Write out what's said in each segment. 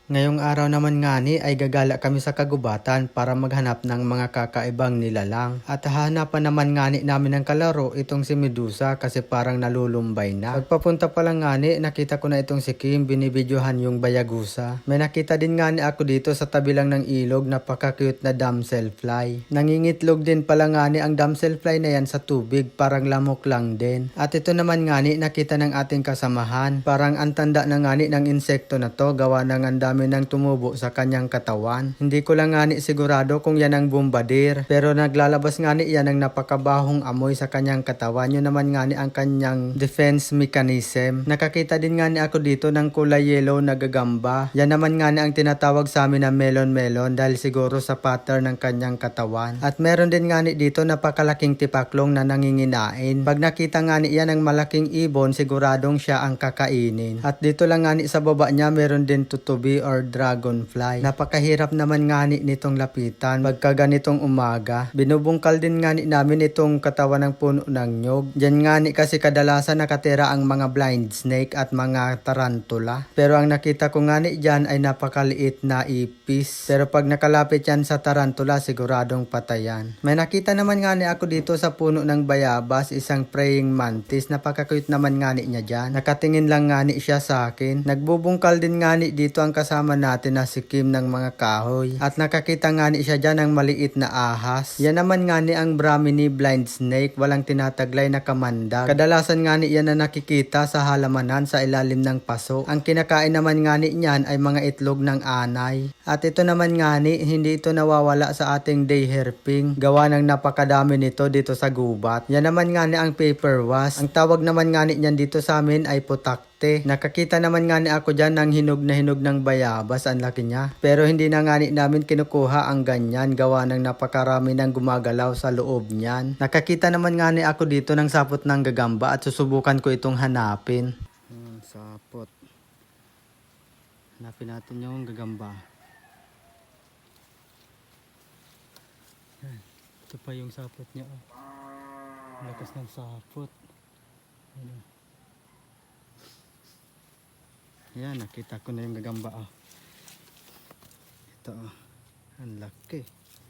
Ngayong araw naman nga ni ay gagala kami sa kagubatan para maghanap ng mga kakaibang nilalang. At hahanapan naman nga ni namin ng kalaro itong si Medusa kasi parang nalulumbay na. Pagpapunta pa lang nga ni, nakita ko na itong si Kim, binibidyohan yung Bayagusa. May nakita din nga ni ako dito sa tabi lang ng ilog, napaka-cute na damselfly. Nangingitlog din pala nga ni ang damselfly na yan sa tubig, parang lamok lang din. At ito naman nga ni, nakita ng ating kasamahan. Parang ang tanda na nga ni ng insekto na to, gawa ng ang dami nang tumubo sa kanyang katawan. Hindi ko lang nga ni sigurado kung yan ang bombardier, pero naglalabas nga ni yan ng napakabahong amoy sa kanyang katawan. Yun naman nga ni ang kanyang defense mechanism. Nakakita din nga ni ako dito ng kulay yellow na gagamba. Yan naman nga ni ang tinatawag sa amin na melon dahil siguro sa pattern ng kanyang katawan. At meron din nga ni dito napakalaking tipaklong na nanginginain. Pag nakita nga ni yan ng malaking ibon, siguradong siya ang kakainin. At dito lang nga ni sa baba niya meron din tutubi or dragonfly. Napakahirap naman nga ni nitong lapitan pagka ganitong umaga. Binubungkal din nga ni namin itong katawan ng puno ng nyog. Diyan nga ni kasi kadalasan nakatira ang mga blind snake at mga tarantula. Pero ang nakita ko nga ni dyan ay napakaliit na ipis. Pero pag nakalapit yan sa tarantula, siguradong patayan. May nakita naman nga ni ako dito sa puno ng bayabas, isang praying mantis. Napaka-cute naman nga ni niya dyan. Nakatingin lang nga ni siya sa akin. Nagbubungkal din nga ni dito ang kasama natin na si Kim ng mga kahoy. At nakakita nga ni siya dyan ng maliit na ahas. Yan naman nga ni ang Brahmini blind snake, walang tinataglay na kamandag. Kadalasan nga ni yan na nakikita sa halamanan sa ilalim ng paso. Ang kinakain naman nga ni niyan ay mga itlog ng anay. At ito naman nga ni, hindi ito nawawala sa ating day herping. Gawa ng napakadami nito dito sa gubat. Yan naman nga ni ang paper wasp. Ang tawag naman nga ni niyan dito sa amin ay putak. Nakakita naman nga ni ako dyan ng hinog ng bayabas, ang laki niya. Pero hindi na nga ni namin kinukuha ang ganyan, gawa ng napakarami ng gumagalaw sa loob niyan. Nakakita naman nga ni ako dito ng sapot ng gagamba at susubukan ko itong hanapin. Sapot. Hanapin natin yung gagamba. Ito pa yung sapot niya. Lakas ng sapot. Yan, nakita ko na yung gagamba. Ito, ang laki.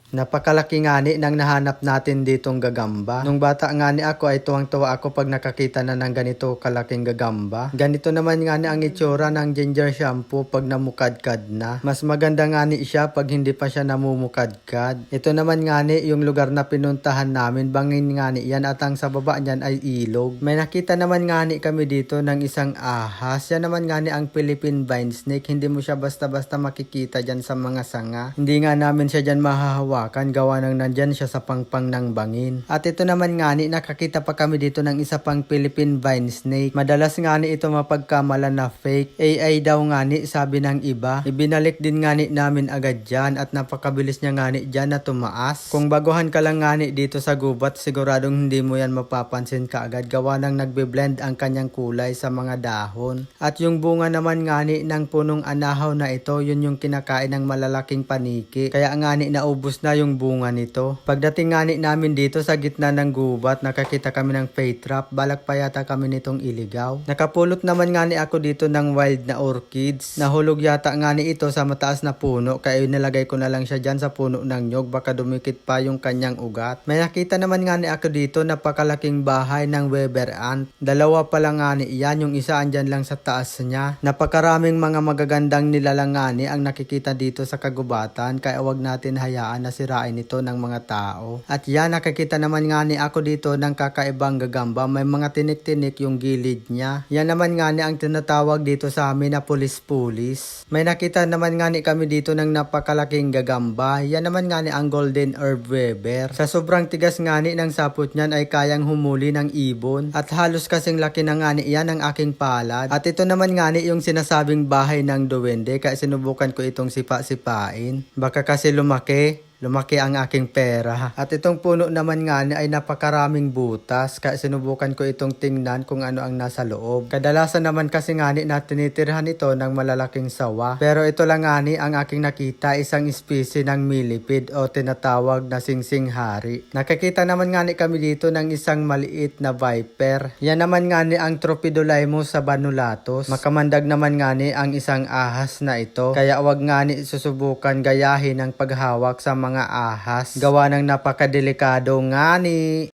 Napakalaki nga ni nang nahanap natin ditong gagamba. Nung bata nga ni ako ay tuwang-tuwa ako pag nakakita na ng ganito kalaking gagamba. Ganito naman nga ni ang itsura ng ginger shampoo pag namukadkad na. Mas maganda nga ni siya pag hindi pa siya namumukadkad. Ito naman nga ni yung lugar na pinuntahan namin. Bangin nga ni yan at ang sa baba niyan ay ilog. May nakita naman nga ni kami dito ng isang ahas. Yan naman nga ni ang Philippine vine snake. Hindi mo siya basta-basta makikita dyan sa mga sanga. Hindi nga namin siya dyan mahahawa. Gawa nang nandyan siya sa pangpang ng bangin. At ito naman nga ni, nakakita pa kami dito ng isa pang Philippine vine snake. Madalas nga ni ito mapagkamala na fake. AI daw nga ni, sabi ng iba. Ibinalik din nga ni namin agad dyan at napakabilis niya nga ni dyan na tumaas. Kung baguhan ka lang nga ni dito sa gubat, siguradong hindi mo yan mapapansin kaagad. Gawa nang nagbe-blend ang kanyang kulay sa mga dahon. At yung bunga naman nga ni ng punong anahaw na ito, yun yung kinakain ng malalaking paniki. Kaya nga ni naubos na yung bunga nito. Pagdating nga ni namin dito sa gitna ng gubat, nakakita kami ng fate trap. Balak pa yata kami nitong iligaw. Nakapulot naman nga ni ako dito ng wild na orchids. Nahulog yata nga ni ito sa mataas na puno, kaya nilagay ko na lang siya dyan sa puno ng nyog, baka dumikit pa yung kanyang ugat. May nakita naman nga ni ako dito, napakalaking bahay ng Weber ant. Dalawa pa lang nga ni iyan, yung isa andyan lang sa taas niya. Napakaraming mga magagandang nilalang nga ni ang nakikita dito sa kagubatan, kaya wag natin hayaan na sirain ito ng mga tao. At yan, nakakita naman nga ni ako dito ng kakaibang gagamba. May mga tinik-tinik yung gilid niya. Yan naman nga ni ang tinatawag dito sa amin na pulis-pulis. May nakita naman nga ni kami dito ng napakalaking gagamba. Yan naman nga ni ang golden herb weber. Sa sobrang tigas nga ni ng sapot niyan ay kayang humuli ng ibon. At halos kasing laki na nga ni yan ang aking palad. At ito naman nga ni yung sinasabing bahay ng duwende, kaya sinubukan ko itong sipa-sipain. Baka kasi lumaki. lumaki ang aking pera. At itong puno naman nga ni ay napakaraming butas, kaya sinubukan ko itong tingnan kung ano ang nasa loob. Kadalasan naman kasi nga ni na tinitirhan ito ng malalaking sawa. Pero ito lang nga ni ang aking nakita, isang espesye ng millipede o tinatawag na singsinghari. Nakakita naman nga ni kami dito ng isang maliit na viper. Yan naman nga ni ang Tropidolaemus sabanulatus. Makamandag naman nga ni ang isang ahas na ito. Kaya wag nga ni susubukan gayahin ang paghawak sa mga ahas. Gawa ng napakadelikado nga ni.